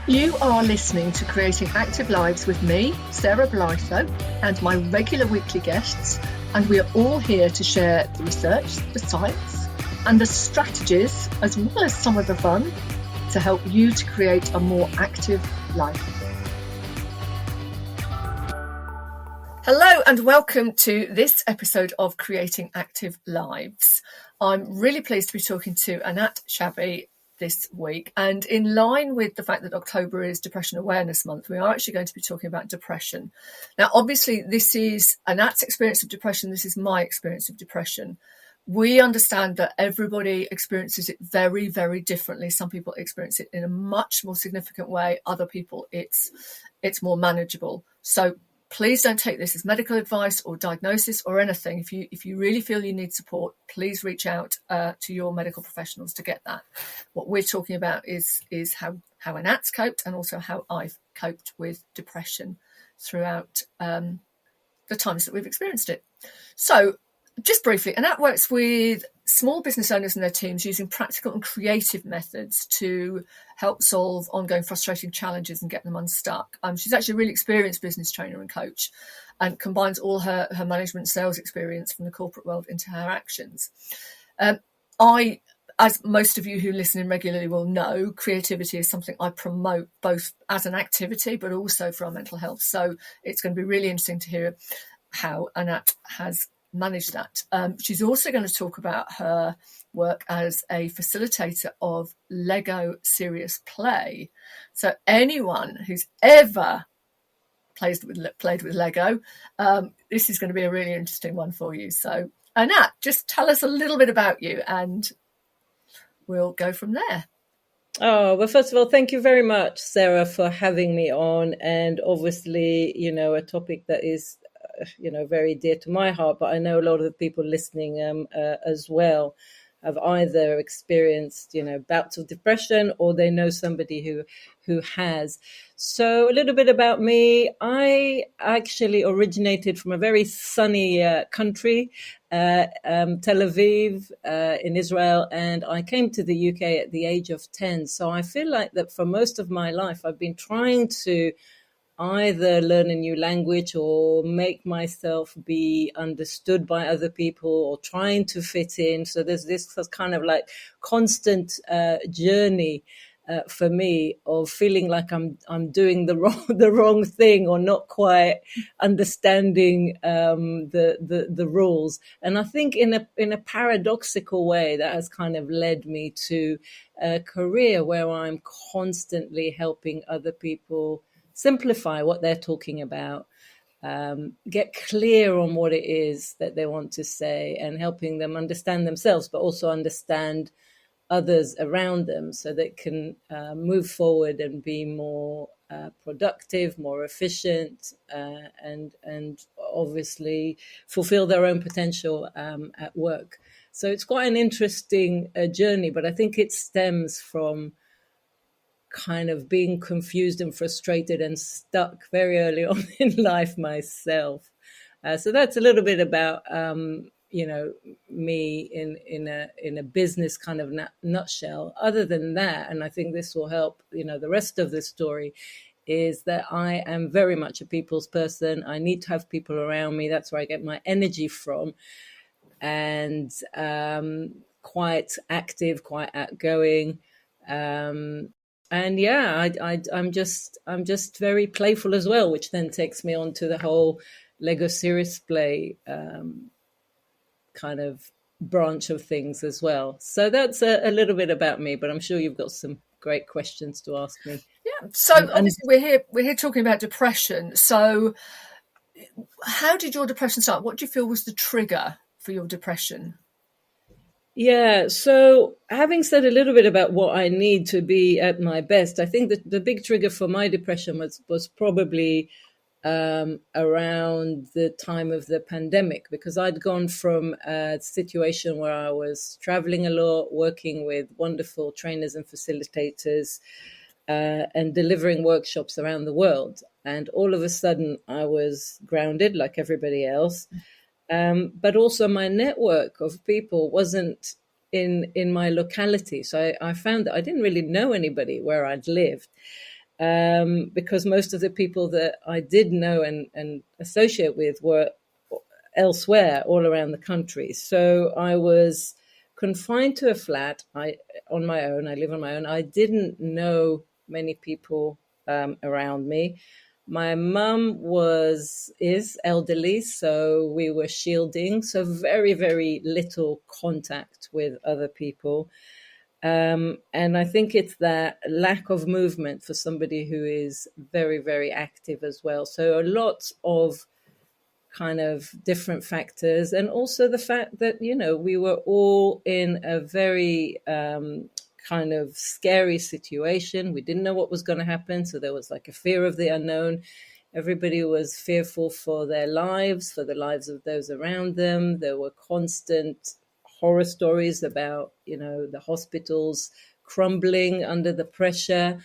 You are listening to Creating Active Lives with me, Sarah Blytho, and my regular weekly guests, and we are all here to share the research, the science, and the strategies, as well as some of the fun, to help you to create a more active life. Hello and welcome to this episode of Creating Active Lives. I'm really pleased to be talking to Anat Shabi this week, and in line with the fact that October is Depression Awareness Month, we are actually going to be talking about depression. Now, obviously, this is Anat's experience of depression. This is my experience of depression. We understand that everybody experiences it very, very differently. Some people experience it in a much more significant way. Other people, it's more manageable. So please don't take this as medical advice or diagnosis or anything. If you really feel you need support, please reach out to your medical professionals to get that. What we're talking about is how Anat's coped, and also how I've coped with depression throughout the times that we've experienced it. So just briefly, Anat works with small business owners and their teams using practical and creative methods to help solve ongoing frustrating challenges and get them unstuck. She's actually a really experienced business trainer and coach, and combines all her management sales experience from the corporate world into her actions. As most of you who listen in regularly will know, creativity is something I promote both as an activity but also for our mental health. So it's going to be really interesting to hear how Anat has managed that. She's also going to talk about her work as a facilitator of Lego SeriousPlay. So anyone who's ever played with Lego, this is going to be a really interesting one for you. So Anat, just tell us a little bit about you and we'll go from there. Oh, well, first of all, thank you very much, Sarah, for having me on. And obviously, a topic that is very dear to my heart, but I know a lot of the people listening as well have either experienced, bouts of depression, or they know somebody who has. So a little bit about me. I actually originated from a very sunny country, Tel Aviv in Israel, and I came to the UK at the age of 10. So I feel like that for most of my life, I've been trying to either learn a new language or make myself be understood by other people, or trying to fit in. So there's this kind of like constant journey for me of feeling like I'm doing the wrong thing, or not quite understanding the rules. And I think in a paradoxical way, that has kind of led me to a career where I'm constantly helping other people simplify what they're talking about, get clear on what it is that they want to say, and helping them understand themselves, but also understand others around them, so they can move forward and be more productive, more efficient, and obviously fulfill their own potential at work. So it's quite an interesting journey, but I think it stems from kind of being confused and frustrated and stuck very early on in life myself. So that's a little bit about me in a business kind of nutshell. Other than that, and I think this will help the rest of the story, is that I am very much a people's person. I need to have people around me. That's where I get my energy from, and quite active, quite outgoing. And yeah, I'm just very playful as well, which then takes me on to the whole Lego SeriousPlay kind of branch of things as well. So that's a little bit about me, but I'm sure you've got some great questions to ask me. Yeah. So obviously we're here talking about depression. So how did your depression start? What do you feel was the trigger for your depression? Yeah, so having said a little bit about what I need to be at my best, I think that the big trigger for my depression was probably around the time of the pandemic, because I'd gone from a situation where I was traveling a lot, working with wonderful trainers and facilitators, and delivering workshops around the world. And all of a sudden I was grounded like everybody else. But also my network of people wasn't in my locality. So I found that I didn't really know anybody where I'd lived. because most of the people that I did know and associate with were elsewhere all around the country. So I was confined to a flat on my own. I live on my own. I didn't know many people around me. My mum is elderly, so we were shielding, so very, very little contact with other people. And I think it's that lack of movement for somebody who is very, very active as well. So a lot of kind of different factors, and also the fact that, you know, we were all in a very kind of scary situation. We didn't know what was going to happen. So there was like a fear of the unknown. Everybody was fearful for their lives, for the lives of those around them. There were constant horror stories about, you know, the hospitals crumbling under the pressure.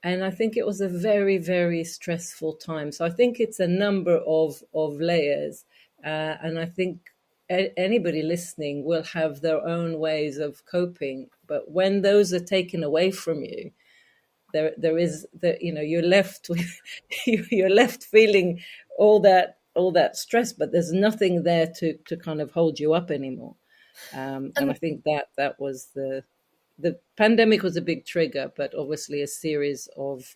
And I think it was a very, very stressful time. So I think it's a number of layers. And I think anybody listening will have their own ways of coping. But when those are taken away from you, there is the, you know, you're left with you're left feeling all that stress, but there's nothing there to kind of hold you up anymore. And I think that was the pandemic was a big trigger, but obviously a series of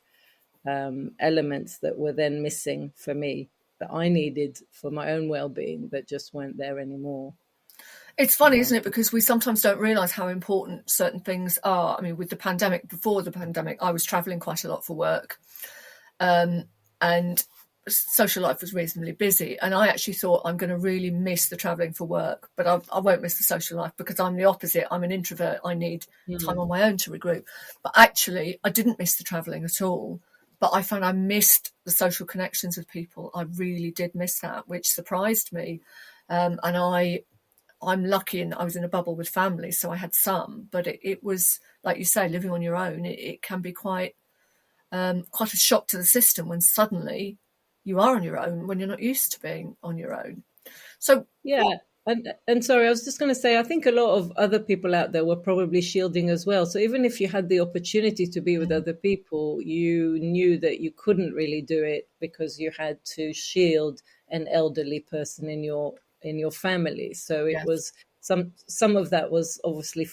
elements that were then missing for me that I needed for my own well-being that just weren't there anymore. It's funny, isn't it? Because we sometimes don't realise how important certain things are. I mean, with the pandemic, before the pandemic, I was travelling quite a lot for work. And social life was reasonably busy. And I actually thought I'm going to really miss the travelling for work, but I won't miss the social life because I'm the opposite. I'm an introvert. I need time on my own to regroup. But actually, I didn't miss the travelling at all. But I found I missed the social connections with people. I really did miss that, which surprised me. And I'm lucky in that I was in a bubble with family, so I had some. But it was, like you say, living on your own. It can be quite a shock to the system when suddenly you are on your own when you're not used to being on your own. So yeah. And sorry, I was just going to say, I think a lot of other people out there were probably shielding as well. So even if you had the opportunity to be with other people, you knew that you couldn't really do it because you had to shield an elderly person in your family. So it was some of that was obviously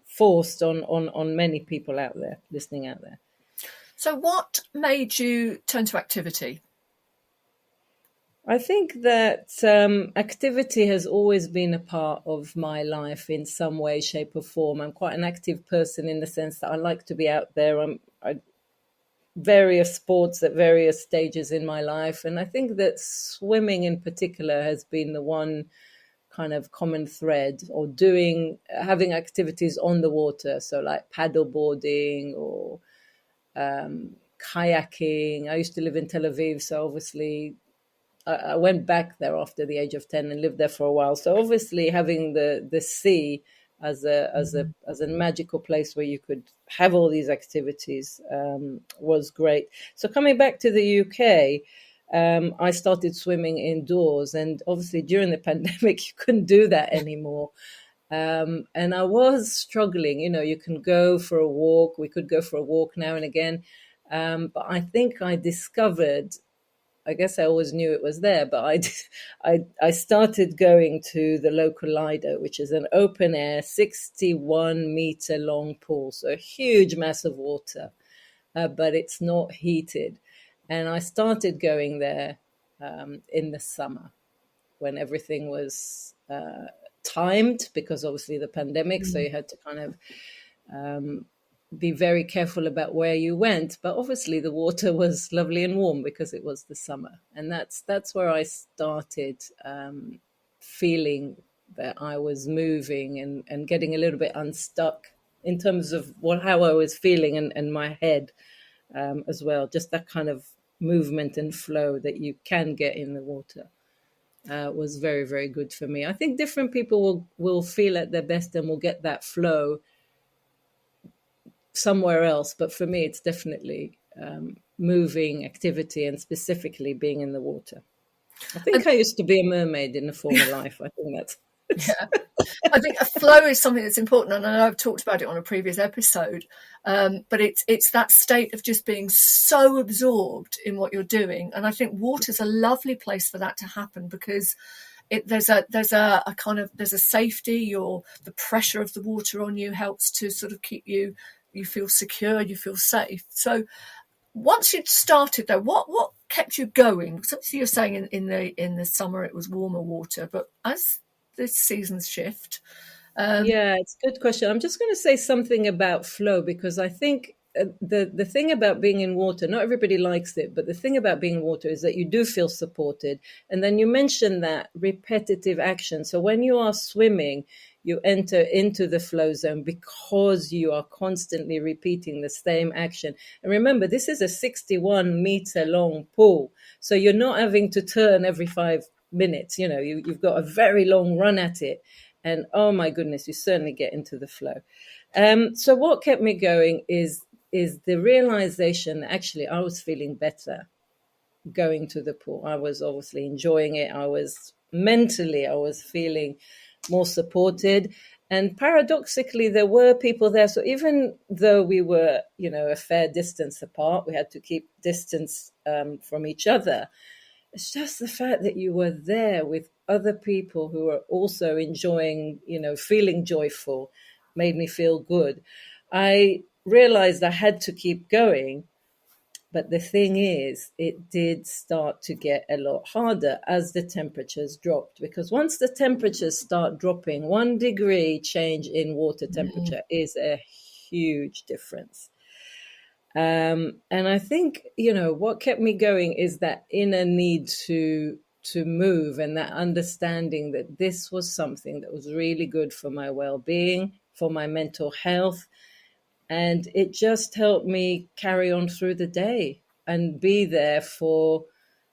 forced on many people out there, listening out there. So what made you turn to activity? I think that activity has always been a part of my life in some way, shape, or form. I'm quite an active person in the sense that I like to be out there. I various sports at various stages in my life, and I think that swimming in particular has been the one kind of common thread, or having activities on the water, so like paddle boarding or kayaking. I used to live in Tel Aviv, so obviously I went back there after the age of 10 and lived there for a while. So obviously having the sea as a magical place where you could have all these activities was great. So coming back to the UK, I started swimming indoors, and obviously during the pandemic you couldn't do that anymore. And I was struggling. You know, you can go for a walk. We could go for a walk now and again. But I think I discovered, I guess I always knew it was there, but I started going to the local Lido, which is an open air, 61 meter long pool. So a huge mass of water, but it's not heated. And I started going there in the summer when everything was timed, because obviously the pandemic, so you had to kind of be very careful about where you went. But obviously the water was lovely and warm because it was the summer. And that's where I started feeling that I was moving and getting a little bit unstuck in terms of how I was feeling and my head as well. Just that kind of movement and flow that you can get in the water was very, very good for me. I think different people will feel at their best and will get that flow somewhere else, but for me it's definitely moving activity, and specifically being in the water. I think I used to be a mermaid in a former life. I think that's Yeah. I think a flow is something that's important, and I know I've talked about it on a previous episode. But it's that state of just being so absorbed in what you're doing, and I think water's a lovely place for that to happen, because there's a kind of, there's a safety, or the pressure of the water on you helps to sort of keep you feel secure, you feel safe. So once you'd started though, what kept you going? Because obviously you're saying in the summer it was warmer water, but as the seasons shift, Yeah, it's a good question. I'm just going to say something about flow because I think the thing about being in water, not everybody likes it, but the thing about being in water is that you do feel supported. And then you mentioned that repetitive action. So when you are swimming, you enter into the flow zone because you are constantly repeating the same action. And remember, this is a 61-meter long pool. So you're not having to turn every 5 minutes. You know, you've got a very long run at it. And oh my goodness, you certainly get into the flow. So what kept me going is the realization that actually I was feeling better going to the pool. I was obviously enjoying it. I was feeling more supported. And paradoxically, there were people there. So even though we were, a fair distance apart, we had to keep distance from each other. It's just the fact that you were there with other people who are also enjoying, feeling joyful, made me feel good. I realized I had to keep going. But the thing is, it did start to get a lot harder as the temperatures dropped, because once the temperatures start dropping, 1 degree change in water temperature is a huge difference. And I think, what kept me going is that inner need to move, and that understanding that this was something that was really good for my well-being, for my mental health. And it just helped me carry on through the day and be there for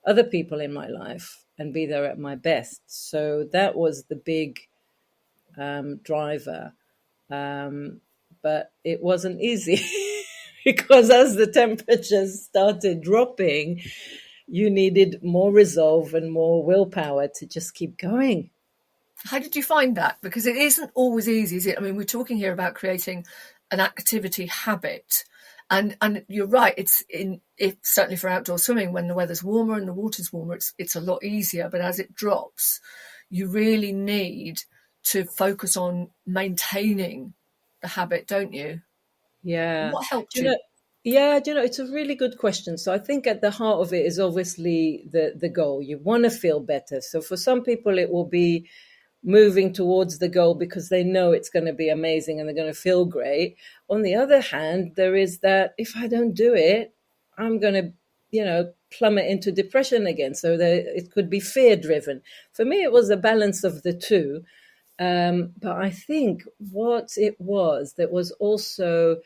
other people in my life and be there at my best. So that was the big driver. But it wasn't easy because as the temperatures started dropping, you needed more resolve and more willpower to just keep going. how did you find that? Because it isn't always easy, is it? I mean, we're talking here about creating an activity habit. And you're right, it's certainly for outdoor swimming, when the weather's warmer and the water's warmer, it's a lot easier. But as it drops, you really need to focus on maintaining the habit, don't you? Yeah. What helped Do you you? know, yeah, it's a really good question. So I think at the heart of it is obviously the goal. You want to feel better. So for some people, it will be moving towards the goal because they know it's going to be amazing and they're going to feel great. On the other hand, there is that if I don't do it, I'm going to, plummet into depression again. So it could be fear driven. For me, it was a balance of the two. But I think what it was that was also,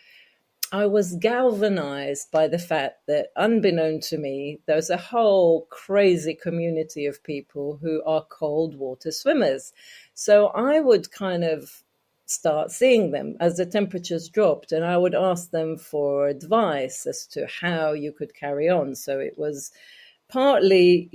I was galvanized by the fact that, unbeknown to me, there's a whole crazy community of people who are cold water swimmers. So I would kind of start seeing them as the temperatures dropped, and I would ask them for advice as to how you could carry on. So it was partly,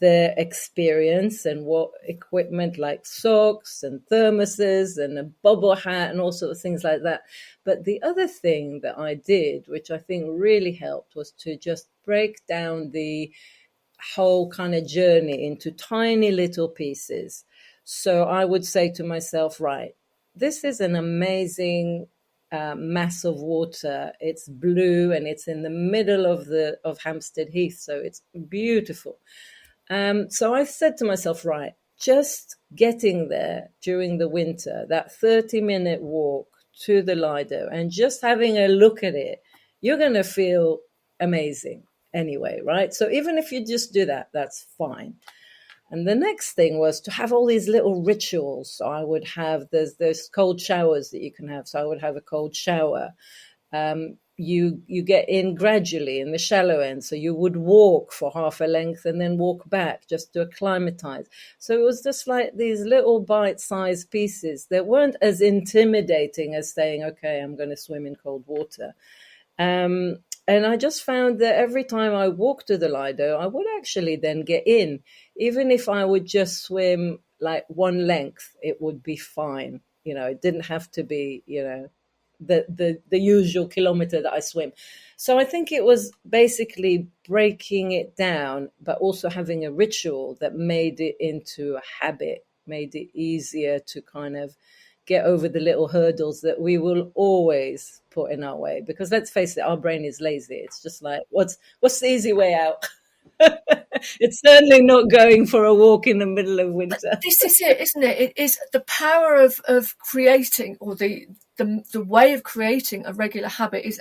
their experience and what equipment like socks and thermoses and a bubble hat and all sorts of things like that. But the other thing that I did, which I think really helped, was to just break down the whole kind of journey into tiny little pieces. So I would say to myself, right, this is an amazing mass of water. It's blue and it's in the middle of Hampstead Heath, so it's beautiful. So I said to myself, right, just getting there during the winter, that 30-minute walk to the Lido and just having a look at it, you're going to feel amazing anyway, right? So even if you just do that, that's fine. And the next thing was to have all these little rituals. So I would have, there's cold showers that you can have. So I would have a cold shower. You get in gradually in the shallow end. So you would walk for half a length and then walk back just to acclimatize. So it was just like these little bite-sized pieces that weren't as intimidating as saying, okay, I'm going to swim in cold water. And I just found that every time I walked to the Lido, I would actually then get in, even if I would just swim like one length, it would be fine. It didn't have to be, the usual kilometer that I swim. So I think it was basically breaking it down, but also having a ritual that made it into a habit, made it easier to kind of get over the little hurdles that we will always put in our way. Because let's face it, our brain is lazy. It's just like, what's the easy way out? It's certainly not going for a walk in the middle of winter. This is it, isn't it? It is the power of creating, or the way of creating a regular habit is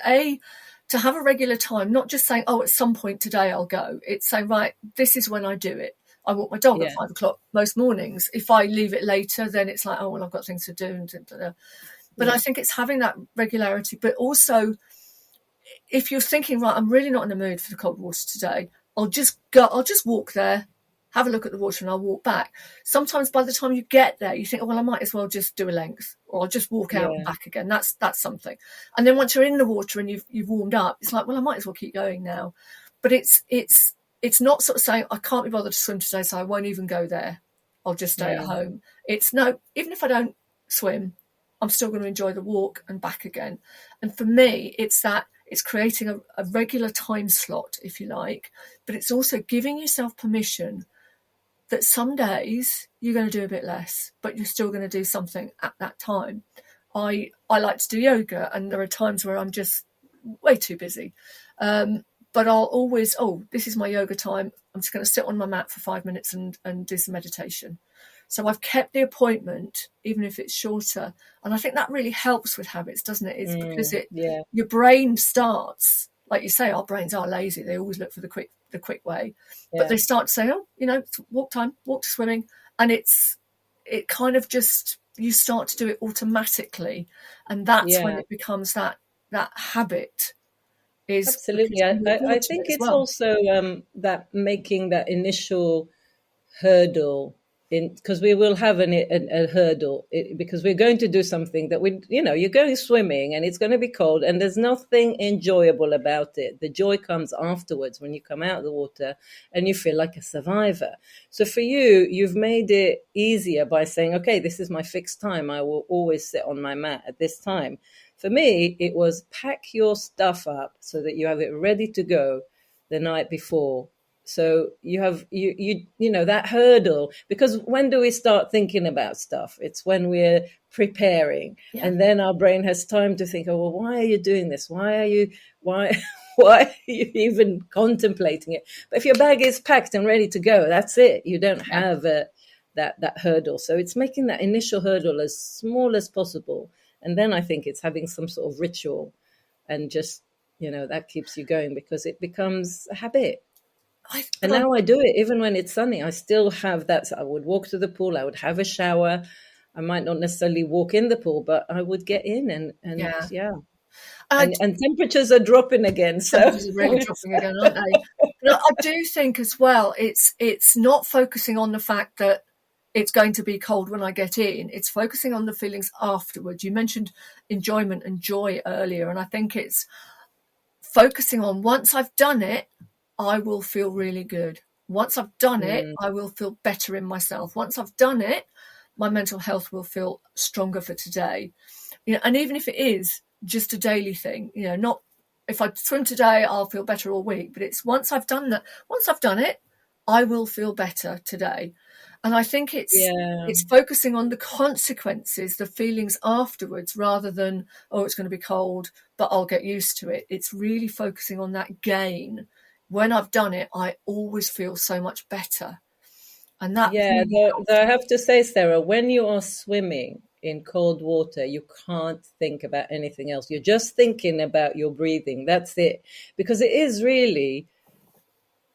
to have a regular time, not just saying, oh, at some point today I'll go. It's saying, right, this is when I do it. I walk my dog at 5 o'clock most mornings. If I leave it later, then it's like, oh, well, I've got things to do. But I think it's having that regularity. But also, if you're thinking, right, I'm really not in the mood for the cold water today, I'll just walk there, have a look at the water, and I'll walk back. Sometimes by the time you get there, you think, oh, well, I might as well just do a length, or I'll just walk out and back again. That's something. And then once you're in the water and you've warmed up, it's like, well, I might as well keep going now. But it's not sort of saying, I can't be bothered to swim today, so I won't even go there. I'll just stay at home. It's no, even if I don't swim, I'm still going to enjoy the walk and back again. And for me, it's creating a regular time slot, if you like, but it's also giving yourself permission that some days you're going to do a bit less, but you're still going to do something at that time. I like to do yoga, and there are times where I'm just way too busy. But I'll always, this is my yoga time. I'm just going to sit on my mat for 5 minutes and do some meditation. So I've kept the appointment, even if it's shorter. And I think that really helps with habits, doesn't it? It's because your brain starts, like you say, our brains are lazy. They always look for the quick way. Yeah. But they start to say, it's walk time, walk to swimming. And it kind of just, you start to do it automatically. And that's when it becomes that habit. Absolutely. I think it's also that making that initial hurdle, because we will have a hurdle, because we're going to do something that you're going swimming and it's going to be cold and there's nothing enjoyable about it. The joy comes afterwards when you come out of the water and you feel like a survivor. So for you've made it easier by saying, okay, this is my fixed time. I will always sit on my mat at this time. For me, it was pack your stuff up so that you have it ready to go the night before. So you have that hurdle, because when do we start thinking about stuff? It's when we're preparing, and then our brain has time to think, oh, well, why are you doing this? Why are you even contemplating it? But if your bag is packed and ready to go, that's it. You don't have that hurdle. So it's making that initial hurdle as small as possible. And then I think it's having some sort of ritual, and just, that keeps you going because it becomes a habit. And now I do it even when it's sunny. I still have that. So I would walk to the pool. I would have a shower. I might not necessarily walk in the pool, but I would get in and temperatures are dropping again. So temperatures are really dropping again, aren't they? But I do think as well, it's not focusing on the fact that it's going to be cold when I get in. It's focusing on the feelings afterwards. You mentioned enjoyment and joy earlier, and I think it's focusing on, once I've done it, I will feel really good. Once I've done it, I will feel better in myself. Once I've done it, my mental health will feel stronger for today. And even if it is just a daily thing, not if I swim today, I'll feel better all week. But it's once I've done it, I will feel better today. And I think it's focusing on the consequences, the feelings afterwards, rather than, it's going to be cold, but I'll get used to it. It's really focusing on that gain. When I've done it, I always feel so much better. And that though I have to say, Sarah, when you are swimming in cold water, you can't think about anything else. You're just thinking about your breathing. That's it. Because it is really,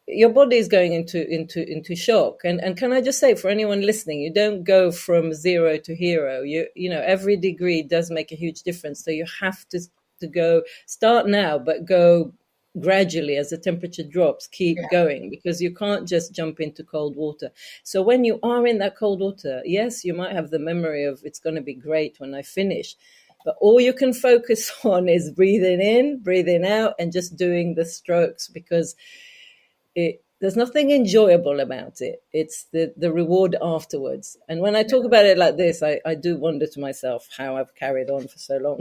your body is going into shock. And can I just say, for anyone listening, you don't go from 0 to hero. Every degree does make a huge difference. So you have to go, start now, but go gradually as the temperature drops, keep going, because you can't just jump into cold water. So when you are in that cold water, yes, you might have the memory of it's going to be great when I finish, but all you can focus on is breathing in, breathing out, and just doing the strokes, because there's nothing enjoyable about it. It's the reward afterwards. And when I talk about it like this, I do wonder to myself how I've carried on for so long.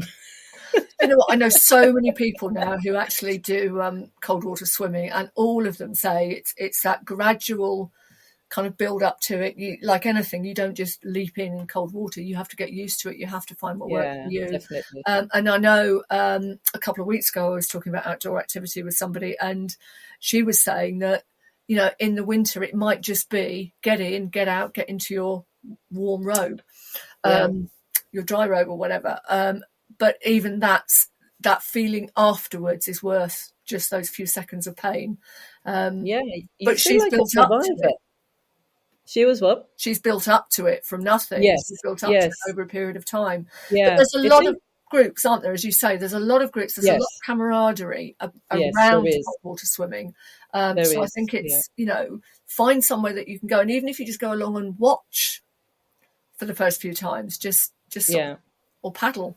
You know what? I know so many people now who actually do cold water swimming, and all of them say it's that gradual kind of build up to it. You, like anything, you don't just leap in cold water. You have to get used to it. You have to find what works for you. Definitely. And I know a couple of weeks ago I was talking about outdoor activity with somebody, and she was saying that, you know, in the winter it might just be get in, get out, get into your warm robe, your dry robe or whatever. But even that feeling afterwards is worth just those few seconds of pain. You but feel she's like a built up to survivor. it. She was what? She's built up to it from nothing. Yes. She's built up to it over a period of time. Yeah. But there's a lot of groups, aren't there? As you say, there's a lot of groups. There's a lot of camaraderie around water swimming. So I think it's, you know, find somewhere that you can go. And even if you just go along and watch for the first few times, just or paddle.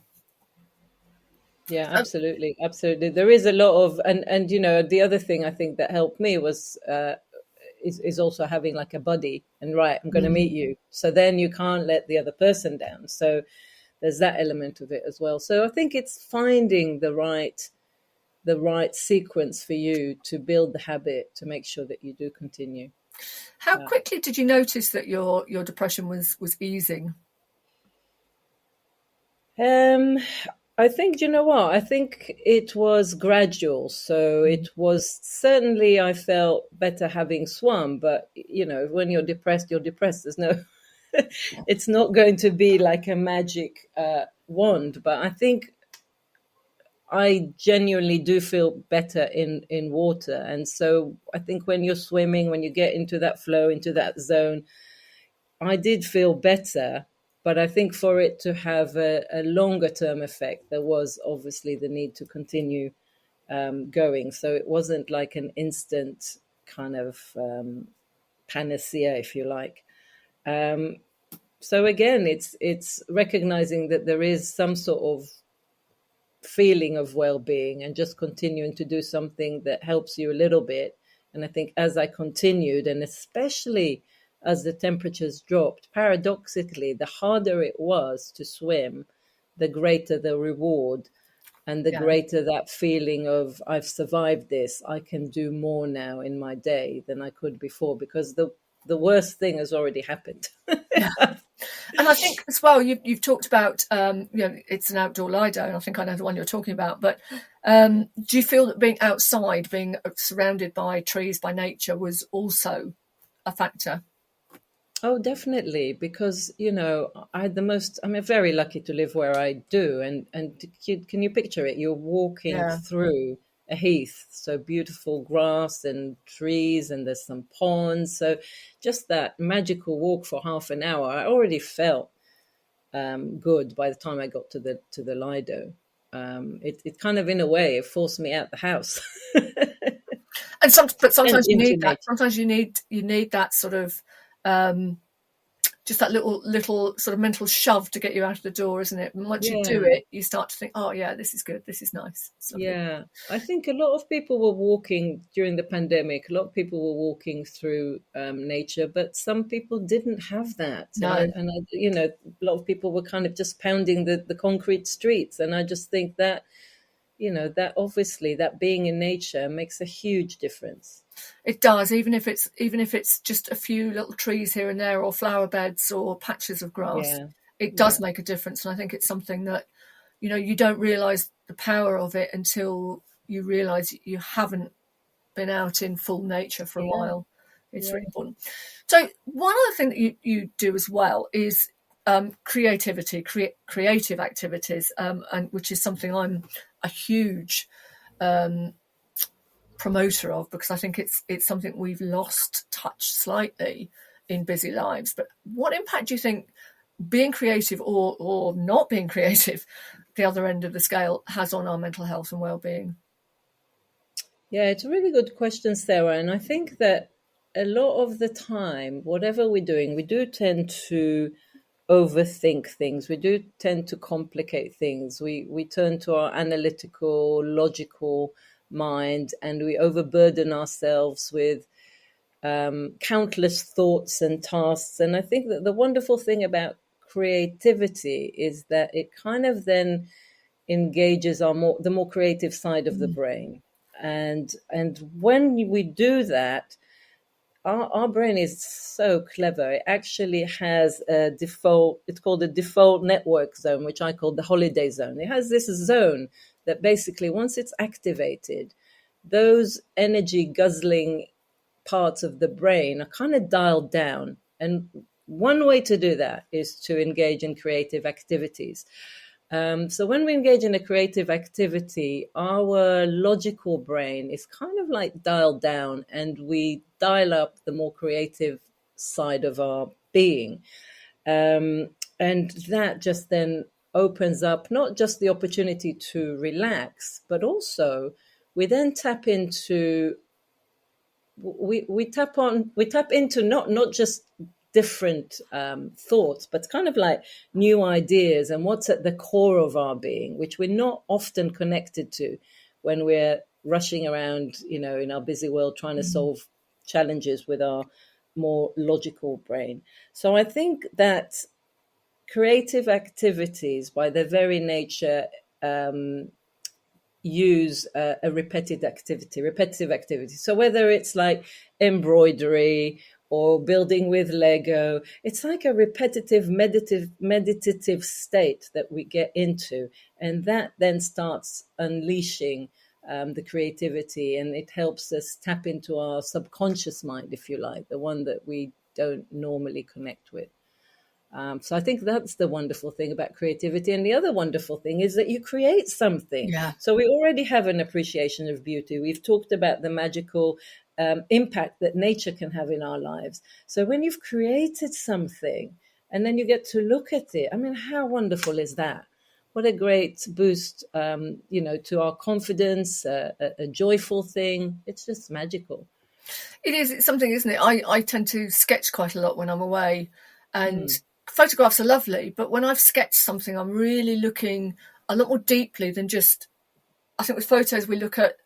Yeah, absolutely. Absolutely. There is a lot of, and you know, the other thing I think that helped me was, is also having like a buddy, and right, I'm going to meet you. So then you can't let the other person down. So there's that element of it as well. So I think it's finding the right sequence for you to build the habit to make sure that you do continue. How quickly did you notice that your depression was easing? I think, you know what? I think it was gradual. So it was certainly, I felt better having swum. But, you know, when you're depressed, you're depressed. There's no, it's not going to be like a magic wand. But I think I genuinely do feel better in water. And so I think when you're swimming, when you get into that flow, into that zone, I did feel better. But I think for it to have a longer term effect, there was obviously the need to continue going. So it wasn't like an instant kind of panacea, if you like. So again, it's recognizing that there is some sort of feeling of well-being and just continuing to do something that helps you a little bit. And I think as I continued, and especially as the temperatures dropped, paradoxically, the harder it was to swim, the greater the reward and the greater that feeling of I've survived this. I can do more now in my day than I could before, because the worst thing has already happened. And I think as well, you've talked about, you know, it's an outdoor Lido, and I think I know the one you're talking about. But do you feel that being outside, being surrounded by trees, by nature, was also a factor? Oh, definitely, because, you know, I'm very lucky to live where I do. And can you picture it? You're walking through a heath, so beautiful grass and trees, and there's some ponds. So just that magical walk for half an hour, I already felt good by the time I got to the Lido. It kind of, in a way, it forced me out the house. But sometimes you need that. Sometimes you need that sort of just that little sort of mental shove to get you out of the door, isn't it? And once you do it, you start to think, oh yeah, this is good, this is nice. Yeah, I think a lot of people were walking during the pandemic. A lot of people were walking through nature, but some people didn't have that. No. And I, you know, a lot of people were kind of just pounding the concrete streets. And I just think that, you know, that obviously that being in nature makes a huge difference. It does, even if it's just a few little trees here and there, or flower beds, or patches of grass. It does make a difference, and I think it's something that, you know, you don't realise the power of it until you realise you haven't been out in full nature for a while. It's really important. So one other thing that you do as well is creativity, creative activities, and which is something I'm a huge promoter of, because I think it's something we've lost touch slightly in busy lives. But what impact do you think being creative or not being creative, the other end of the scale, has on our mental health and well-being? Yeah, it's a really good question, Sarah. And I think that a lot of the time, whatever we're doing, we do tend to overthink things. We do tend to complicate things. We turn to our analytical, logical mind, and we overburden ourselves with countless thoughts and tasks. And I think that the wonderful thing about creativity is that it kind of then engages the more creative side of the brain. And when we do that, our brain is so clever. It actually has a default, it's called a default network zone, which I call the holiday zone. It has this zone that basically, once it's activated, those energy guzzling parts of the brain are kind of dialed down. And one way to do that is to engage in creative activities. So when we engage in a creative activity, our logical brain is kind of like dialed down, and we dial up the more creative side of our being. And that just then opens up not just the opportunity to relax, but also we then tap into we tap into not just different thoughts, but kind of like new ideas and what's at the core of our being, which we're not often connected to when we're rushing around, in our busy world trying to solve challenges with our more logical brain. So I think that creative activities, by their very nature, use a repetitive activity. So whether it's like embroidery or building with Lego, it's like a repetitive meditative state that we get into, and that then starts unleashing the creativity, and it helps us tap into our subconscious mind, if you like, the one that we don't normally connect with. So I think that's the wonderful thing about creativity. And the other wonderful thing is that you create something. Yeah. So we already have an appreciation of beauty. We've talked about the magical impact that nature can have in our lives. So when you've created something and then you get to look at it, I mean, how wonderful is that? What a great boost, to our confidence, a joyful thing. It's just magical. It is. It's something, isn't it? I tend to sketch quite a lot when I'm away, and photographs are lovely, but when I've sketched something, I'm really looking a lot more deeply than just, I think with photos, we look at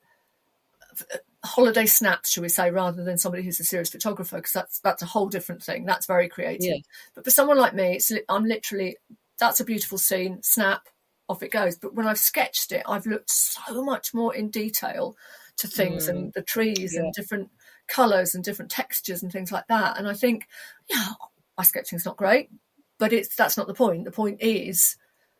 holiday snaps, shall we say, rather than somebody who's a serious photographer, because that's a whole different thing. That's very creative. Yeah. But for someone like me, I'm literally, that's a beautiful scene, snap, off it goes. But when I've sketched it, I've looked so much more in detail to things and the trees and different colours and different textures and things like that. And I think, my sketching's not great, but that's not the point. The point is,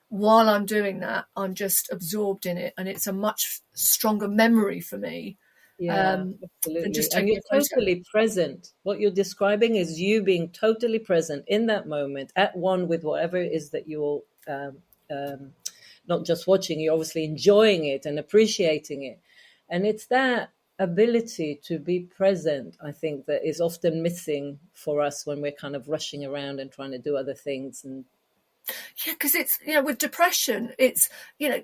while I'm doing that, I'm just absorbed in it, and it's a much stronger memory for me. Absolutely. And you're totally present. What you're describing is you being totally present in that moment, at one with whatever it is that you're not just watching, you're obviously enjoying it and appreciating it. And it's that ability to be present, I think, that is often missing for us when we're kind of rushing around and trying to do other things. And because it's, with depression, it's,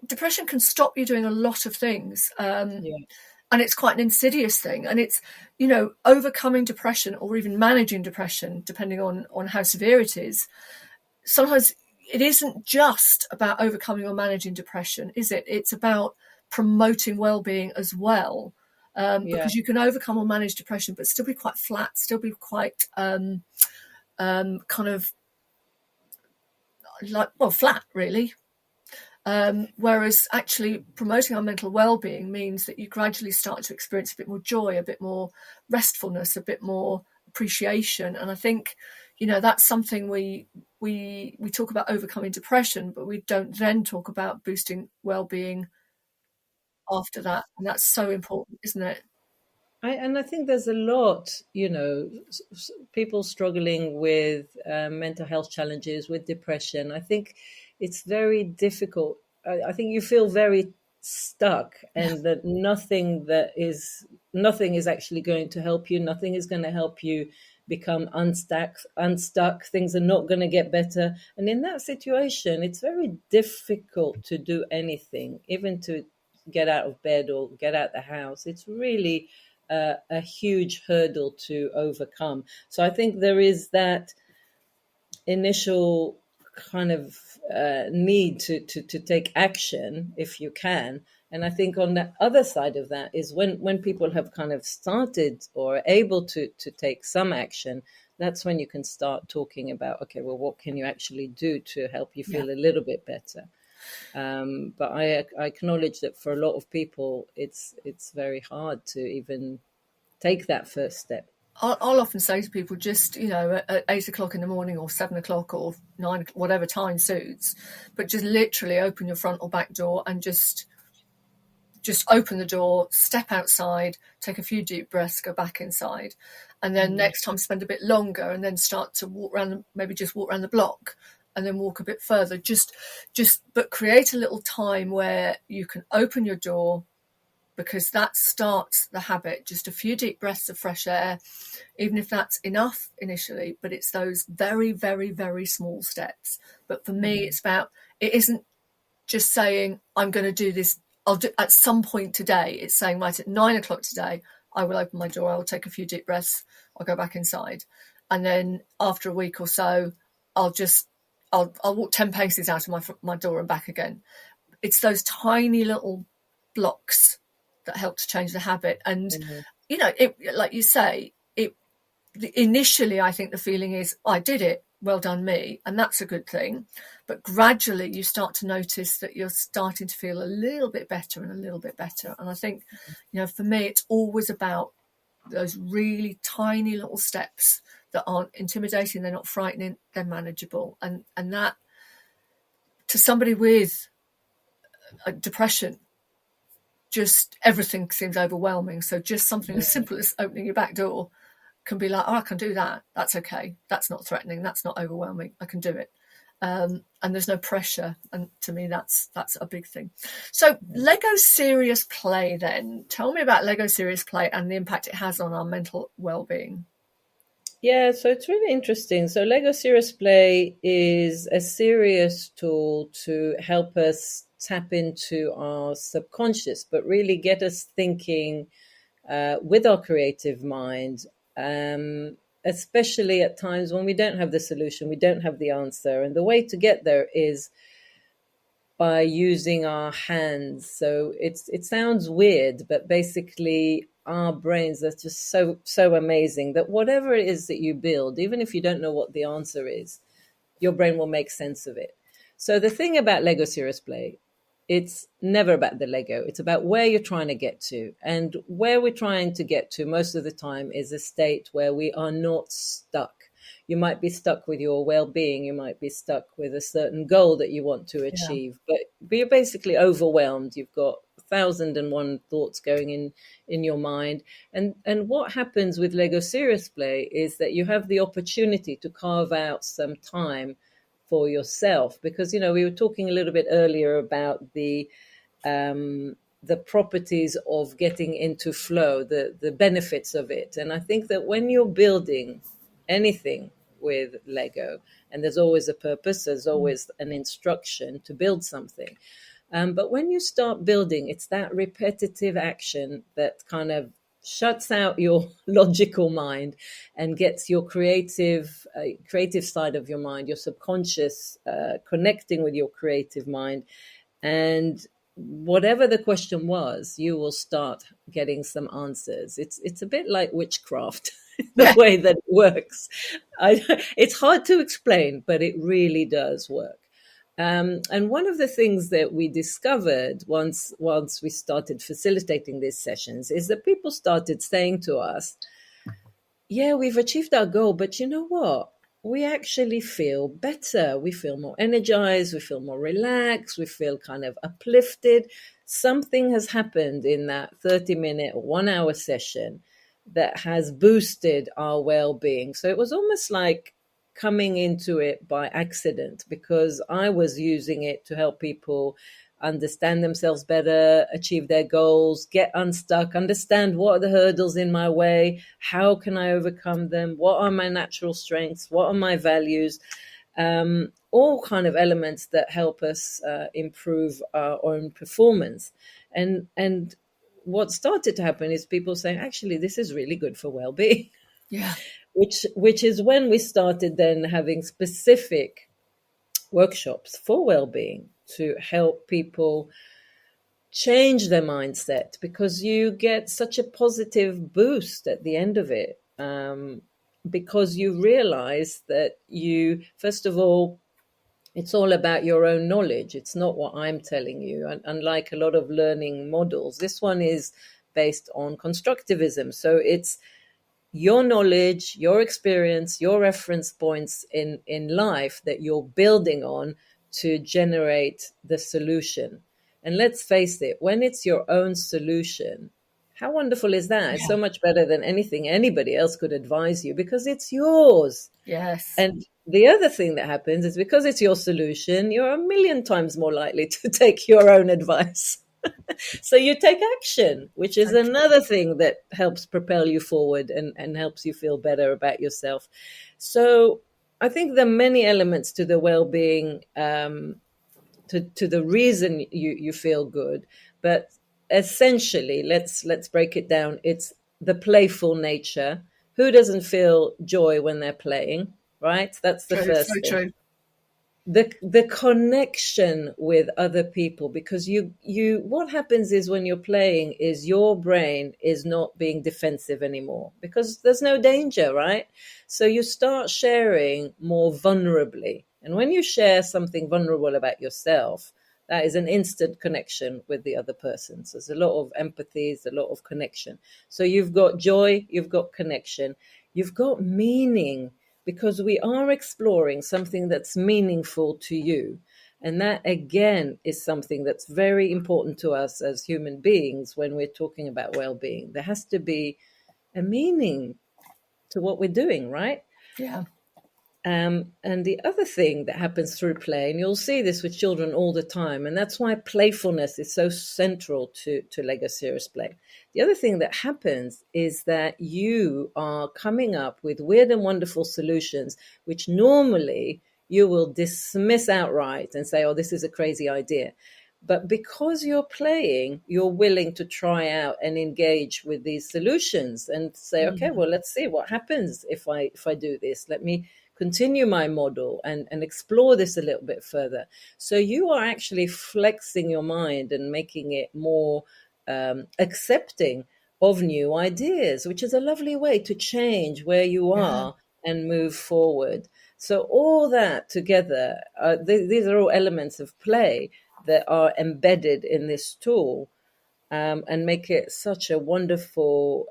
depression can stop you doing a lot of things. And it's quite an insidious thing. And it's, overcoming depression or even managing depression, depending on how severe it is. Sometimes it isn't just about overcoming or managing depression, is it? It's about promoting well-being as well. Because you can overcome or manage depression, but still be quite flat, still be quite kind of flat, really. Whereas actually promoting our mental well-being means that you gradually start to experience a bit more joy, a bit more restfulness, a bit more appreciation. And I think, that's something we talk about overcoming depression, but we don't then talk about boosting well-being after that. And that's so important, isn't it? I think there's a lot, people struggling with mental health challenges, with depression. I think it's very difficult. I think you feel very stuck, and that nothing is actually going to help you. Nothing is going to help you become unstuck. Things are not going to get better. And in that situation, it's very difficult to do anything, even to get out of bed or get out the house. It's really a huge hurdle to overcome. So I think there is that initial kind of need to take action if you can, And I think on the other side of that is when people have kind of started or are able to take some action, that's when you can start talking about, okay, well, what can you actually do to help you feel a little bit better? But I acknowledge that for a lot of people, it's very hard to even take that first step. I'll often say to people, just, at 8 o'clock in the morning or 7 o'clock or 9, whatever time suits, but just literally open your front or back door and just open the door, step outside, take a few deep breaths, go back inside. And then next time spend a bit longer and then start to walk around, maybe just walk around the block and then walk a bit further. But create a little time where you can open your door, because that starts the habit. Just a few deep breaths of fresh air, even if that's enough initially, but it's those very, very, very small steps. But for me, it isn't just saying, I'm going to do this, I'll do at some point today. It's saying, right, at 9 o'clock today, I will open my door, I'll take a few deep breaths, I'll go back inside. And then after a week or so, I'll walk 10 paces out of my door and back again. It's those tiny little blocks that help to change the habit. And, like you say, initially, I think the feeling is, I did it, well done me. And that's a good thing. But gradually you start to notice that you're starting to feel a little bit better and a little bit better. And I think, for me, it's always about those really tiny little steps that aren't intimidating, they're not frightening, they're manageable. And that, to somebody with depression, just everything seems overwhelming. So just something as simple as opening your back door can be like, oh, I can do that. That's okay. That's not threatening. That's not overwhelming. I can do it. And there's no pressure. And to me, that's a big thing. So Lego SeriousPlay then. Tell me about Lego SeriousPlay and the impact it has on our mental well-being. Yeah, so it's really interesting. So Lego SeriousPlay is a serious tool to help us tap into our subconscious, but really get us thinking with our creative mind, especially at times when we don't have the solution, we don't have the answer. And the way to get there is by using our hands. So it sounds weird, but basically our brains are just so amazing that whatever it is that you build, even if you don't know what the answer is, your brain will make sense of it. So the thing about Lego SeriousPlay, it's never about the Lego. It's about where you're trying to get to. And where we're trying to get to most of the time is a state where we are not stuck. You might be stuck with your well-being. You might be stuck with a certain goal that you want to achieve, but you're basically overwhelmed. You've got 1,001 thoughts going in your mind. And what happens with Lego SeriousPlay is that you have the opportunity to carve out some time for yourself, because, we were talking a little bit earlier about the properties of getting into flow, the benefits of it. And I think that when you're building anything with Lego, and there's always a purpose, there's always an instruction to build something. But when you start building, it's that repetitive action that kind of shuts out your logical mind and gets your creative side of your mind, your subconscious, connecting with your creative mind. And whatever the question was, you will start getting some answers. It's a bit like witchcraft, the way that it works. It's hard to explain, but it really does work. And one of the things that we discovered once we started facilitating these sessions is that people started saying to us, yeah, we've achieved our goal, but you know what? We actually feel better. We feel more energized. We feel more relaxed. We feel kind of uplifted. Something has happened in that 30-minute or 1-hour session that has boosted our well-being. So it was almost like coming into it by accident, because I was using it to help people understand themselves better, achieve their goals, get unstuck, understand what are the hurdles in my way, how can I overcome them, what are my natural strengths, what are my values, all kind of elements that help us improve our own performance. And what started to happen is people saying, actually, this is really good for well-being. Yeah. Which is when we started then having specific workshops for well-being to help people change their mindset, because you get such a positive boost at the end of it, because you realize that you, first of all, it's all about your own knowledge. It's not what I'm telling you. And unlike a lot of learning models, this one is based on constructivism. So it's your knowledge, your experience, your reference points in life that you're building on to generate the solution. And let's face it, when it's your own solution, how wonderful is that? It's Yeah. so much better than anything anybody else could advise you, because it's yours. Yes. And the other thing that happens is, because it's your solution, you're a million times more likely to take your own advice. So you take action, which is another thing that helps propel you forward and helps you feel better about yourself. So I think there are many elements to the well-being, to the reason you feel good. But essentially, let's break it down. It's the playful nature. Who doesn't feel joy when they're playing, right? That's the True. first So thing. true. The connection with other people, because you what happens is, when you're playing, is your brain is not being defensive anymore, because there's no danger, right? So you start sharing more vulnerably, and when you share something vulnerable about yourself, that is an instant connection with the other person. So there's a lot of empathy, there's a lot of connection. So you've got joy, you've got connection, you've got meaning, because we are exploring something that's meaningful to you. And that, again, is something that's very important to us as human beings when we're talking about well-being. There has to be a meaning to what we're doing, right? Yeah. And the other thing that happens through play, and you'll see this with children all the time, and that's why playfulness is so central to Lego Serious Play. The other thing that happens is that you are coming up with weird and wonderful solutions, which normally you will dismiss outright and say, oh, this is a crazy idea. But because you're playing, you're willing to try out and engage with these solutions and say, okay, well, let's see what happens if I do this. Let me continue my model and explore this a little bit further. So you are actually flexing your mind and making it more accepting of new ideas, which is a lovely way to change where you Yeah. are and move forward. So all that together, these are all elements of play that are embedded in this tool, and make it such a wonderful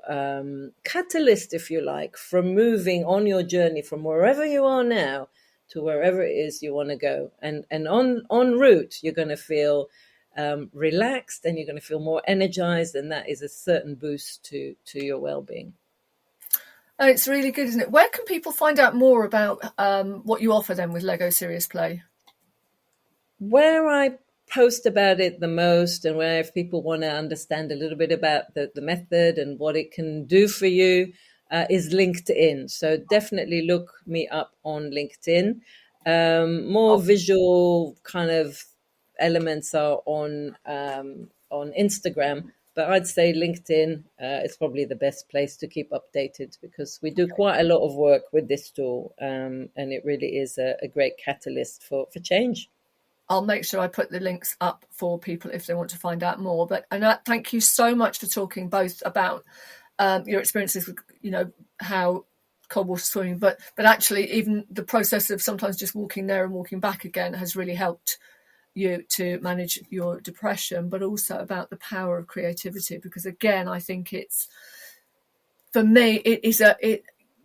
catalyst, if you like, from moving on your journey from wherever you are now to wherever it is you want to go. And en route, you're going to feel relaxed, and you're going to feel more energized, and that is a certain boost to your well-being. Oh, it's really good, isn't it? Where can people find out more about what you offer then with Lego Serious Play? Where I post about it the most, and where, if people want to understand a little bit about the method and what it can do for you, is LinkedIn. So definitely look me up on LinkedIn. More visual kind of elements are on Instagram, but I'd say LinkedIn is probably the best place to keep updated, because we do quite a lot of work with this tool, and it really is a great catalyst for change. I'll make sure I put the links up for people if they want to find out more. But Anat, thank you so much for talking both about your experiences with, how cold water swimming, but actually even the process of sometimes just walking there and walking back again has really helped you to manage your depression, but also about the power of creativity. Because again, I think it's, for me,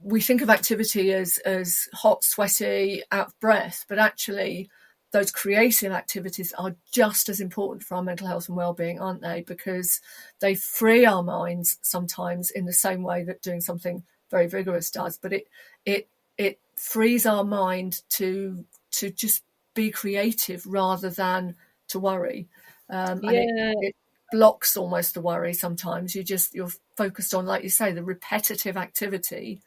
we think of activity as hot, sweaty, out of breath, but actually those creative activities are just as important for our mental health and well-being, aren't they? Because they free our minds sometimes in the same way that doing something very vigorous does, but it frees our mind to just be creative rather than to worry. And it blocks almost the worry sometimes. You're focused on, like you say, the repetitive activity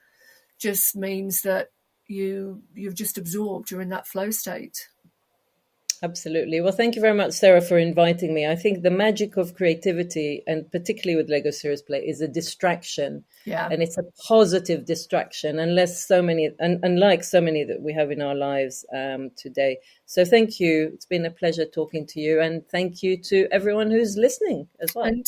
just means that you've just absorbed, you're in that flow state. Absolutely. Well, thank you very much, Sarah, for inviting me. I think the magic of creativity, and particularly with Lego Serious Play, is a distraction. Yeah. And it's a positive distraction, unlike so many that we have in our lives today. So thank you. It's been a pleasure talking to you. And thank you to everyone who's listening as well. And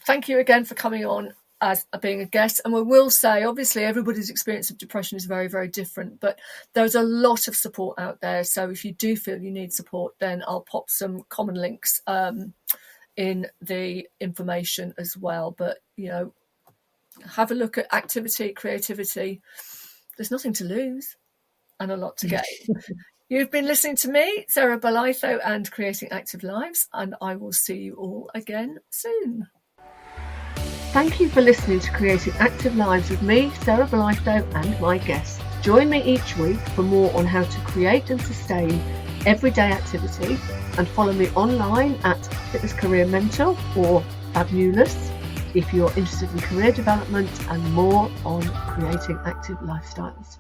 thank you again for coming on as being a guest. And we will say, obviously, everybody's experience of depression is very, very different, but there's a lot of support out there. So if you do feel you need support, then I'll pop some common links in the information as well. But, have a look at activity, creativity. There's nothing to lose and a lot to gain. You've been listening to me, Sarah Balaitho, and Creating Active Lives, and I will see you all again soon. Thank you for listening to Creating Active Lives with me, Sarah Balaitho, and my guests. Join me each week for more on how to create and sustain everyday activity, and follow me online at Fitness Career Mentor or Fabulous if you're interested in career development and more on creating active lifestyles.